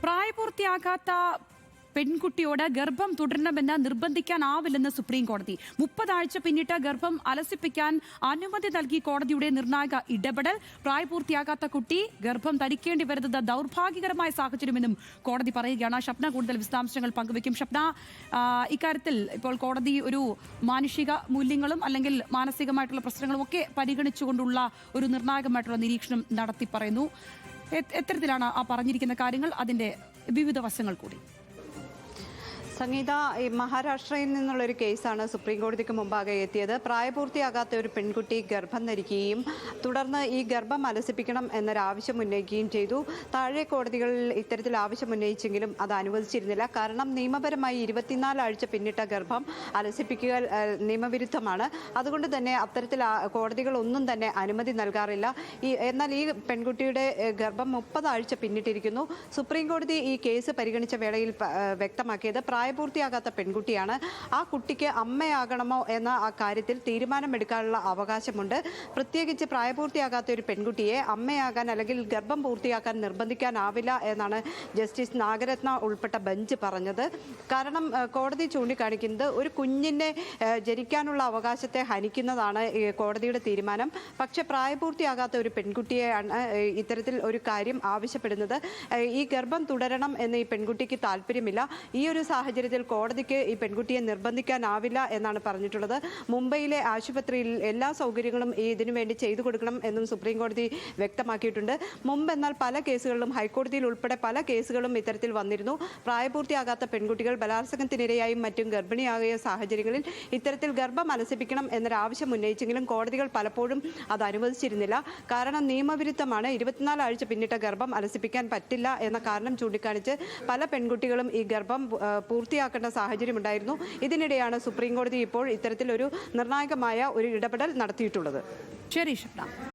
പ്രായപൂർത്തിയാകാത്ത പെൺകുട്ടിയോട് ഗർഭം തുടരണമെന്ന് നിർബന്ധിക്കാനാവില്ലെന്ന് സുപ്രീം കോടതി. 30 ആഴ്ച പിന്നിട്ട് ഗർഭം അലസിപ്പിക്കാൻ അനുമതി നൽകി കോടതിയുടെ നിർണായക ഇടപെടൽ. പ്രായപൂർത്തിയാകാത്ത കുട്ടി ഗർഭം ധരിക്കേണ്ടി വരുന്നത് ദൗർഭാഗ്യകരമായ സാഹചര്യമെന്നും കോടതി പറയുകയാണ്. ഷപ്ന കൂടുതൽ വിശദാംശങ്ങൾ പങ്കുവയ്ക്കും. ഷപ്ന, ഇക്കാര്യത്തിൽ ഇപ്പോൾ കോടതി ഒരു മാനുഷിക മൂല്യങ്ങളും അല്ലെങ്കിൽ മാനസികമായിട്ടുള്ള പ്രശ്നങ്ങളും ഒക്കെ പരിഗണിച്ചുകൊണ്ടുള്ള ഒരു നിർണായകമായിട്ടുള്ള നിരീക്ഷണം നടത്തി പറയുന്നു. എത്തരത്തിലാണ് ആ പറഞ്ഞിരിക്കുന്ന കാര്യങ്ങൾ, അതിന്റെ വിവിധ വശങ്ങൾ കൂടി? സംഗീത, മഹാരാഷ്ട്രയിൽ നിന്നുള്ളൊരു കേസാണ് സുപ്രീം കോടതിക്ക് മുമ്പാകെ എത്തിയത്. പ്രായപൂർത്തിയാകാത്ത ഒരു പെൺകുട്ടി ഗർഭം ധരിക്കുകയും തുടർന്ന് ഈ ഗർഭം അലസിപ്പിക്കണം എന്നൊരാവശ്യം ഉന്നയിക്കുകയും ചെയ്തു. താഴെ കോടതികളിൽ ഇത്തരത്തിൽ ആവശ്യം ഉന്നയിച്ചെങ്കിലും അത് അനുവദിച്ചിരുന്നില്ല. കാരണം നിയമപരമായി 24 ആഴ്ച പിന്നിട്ട ഗർഭം അലസിപ്പിക്കുക നിയമവിരുദ്ധമാണ്. അതുകൊണ്ട് തന്നെ അത്തരത്തിൽ കോടതികളൊന്നും തന്നെ അനുമതി നൽകാറില്ല. എന്നാൽ ഈ പെൺകുട്ടിയുടെ ഗർഭം 30 ആഴ്ച പിന്നിട്ടിരിക്കുന്നു. സുപ്രീം കോടതി ഈ കേസ് പരിഗണിച്ച വേളയിൽ വ്യക്തമാക്കിയത് പ്രായപൂർത്തിയാകാത്ത പെൺകുട്ടിയാണ്. ആ കുട്ടിക്ക് അമ്മയാകണമോ എന്ന ആ കാര്യത്തിൽ തീരുമാനമെടുക്കാനുള്ള അവകാശമുണ്ട്. പ്രത്യേകിച്ച് പ്രായപൂർത്തിയാകാത്ത ഒരു പെൺകുട്ടിയെ അമ്മയാകാൻ അല്ലെങ്കിൽ ഗർഭം പൂർത്തിയാക്കാൻ നിർബന്ധിക്കാനാവില്ല എന്നാണ് ജസ്റ്റിസ് നാഗരത്ന ഉൾപ്പെട്ട ബെഞ്ച് പറഞ്ഞത്. കാരണം കോടതി ചൂണ്ടിക്കാണിക്കുന്നത് ഒരു കുഞ്ഞിനെ ജനിക്കാനുള്ള അവകാശത്തെ ഹനിക്കുന്നതാണ് കോടതിയുടെ തീരുമാനം. പക്ഷേ പ്രായപൂർത്തിയാകാത്ത ഒരു പെൺകുട്ടിയെയാണ് ഇത്തരത്തിൽ ഒരു കാര്യം ആവശ്യപ്പെടുന്നത്. ഈ ഗർഭം തുടരണം എന്ന് ഈ പെൺകുട്ടിക്ക് താല്പര്യമില്ല. ഈ ഒരു സാഹചര്യത്തിൽ കോടതിക്ക് ഈ പെൺകുട്ടിയെ നിർബന്ധിക്കാനാവില്ല എന്നാണ് പറഞ്ഞിട്ടുള്ളത്. മുംബൈയിലെ ആശുപത്രിയിൽ എല്ലാ സൗകര്യങ്ങളും ഇതിനു വേണ്ടി ചെയ്തു കൊടുക്കണം എന്നും സുപ്രീം കോടതി വ്യക്തമാക്കിയിട്ടുണ്ട്. മുമ്പ് എന്നാൽ പല കേസുകളിലും ഹൈക്കോടതിയിൽ ഉൾപ്പെടെ പല കേസുകളും ഇത്തരത്തിൽ വന്നിരുന്നു. പ്രായപൂർത്തിയാകാത്ത പെൺകുട്ടികൾ ബലാത്സംഗത്തിനിരയായും മറ്റും ഗർഭിണിയാകിയ സാഹചര്യങ്ങളിൽ ഇത്തരത്തിൽ ഗർഭം അലസിപ്പിക്കണം എന്നൊരാവശ്യം ഉന്നയിച്ചെങ്കിലും കോടതികൾ പലപ്പോഴും അത് അനുവദിച്ചിരുന്നില്ല. കാരണം നിയമവിരുദ്ധമാണ്. 24 ആഴ്ച പിന്നിട്ട ഗർഭം അലസിപ്പിക്കാൻ പറ്റില്ല എന്ന കാരണം ചൂണ്ടിക്കാണിച്ച് പല പെൺകുട്ടികളും ഈ ഗർഭം പൂർത്തിയാക്കേണ്ട സാഹചര്യമുണ്ടായിരുന്നു. ഇതിനിടെയാണ് സുപ്രീം കോടതി ഇപ്പോൾ ഇത്തരത്തിൽ ഒരു നിർണായകമായ ഒരു ഇടപെടൽ നടത്തിയിട്ടുള്ളത്. ശരി ഷപ്ന.